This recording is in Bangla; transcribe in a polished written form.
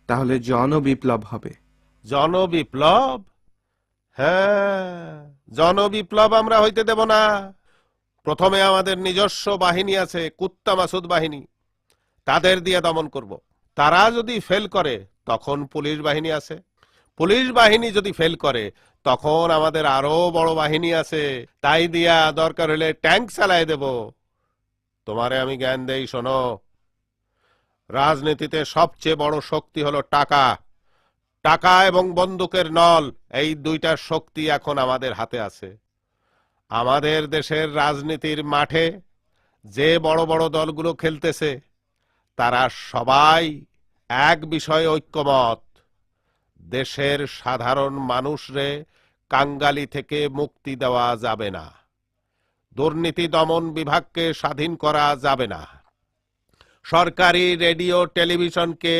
তাহলে জনবিপ্লব হবে। জনবিপ্লব? হ্যাঁ, জনবিপ্লব আমরা হইতে দেব না। প্রথমে আমাদের নিজস্ব বাহিনী আছে, কুত্তা মাসুদ বাহিনী, তাদের দিয়ে দমন করব। তারা যদি ফেল করে তখন পুলিশ বাহিনী আছে, পুলিশ বাহিনী যদি ফেল করে তখন আমাদের আরো বড় বাহিনী আছে, তাই দিয়া দরকার হলে ট্যাঙ্ক চালায় দেব। তোমারে আমি জ্ঞান দেই, শোনো, রাজনীতিতে সবচেয়ে বড় শক্তি হলো টাকা। টাকা এবং বন্দুকের নল, এই দুইটা শক্তি এখন আমাদের হাতে আছে। আমাদের দেশের রাজনীতির মাঠে যে বড় বড় দলগুলো খেলতেছে তারা সবাই এক বিষয়ে ঐক্যমত: দেশের সাধারণ মানুষরে কাঙ্গালি থেকে মুক্তি দেওয়া যাবে না, দুর্নীতি দমন বিভাগকে স্বাধীন করা যাবে না, সরকারি রেডিও টেলিভিশনকে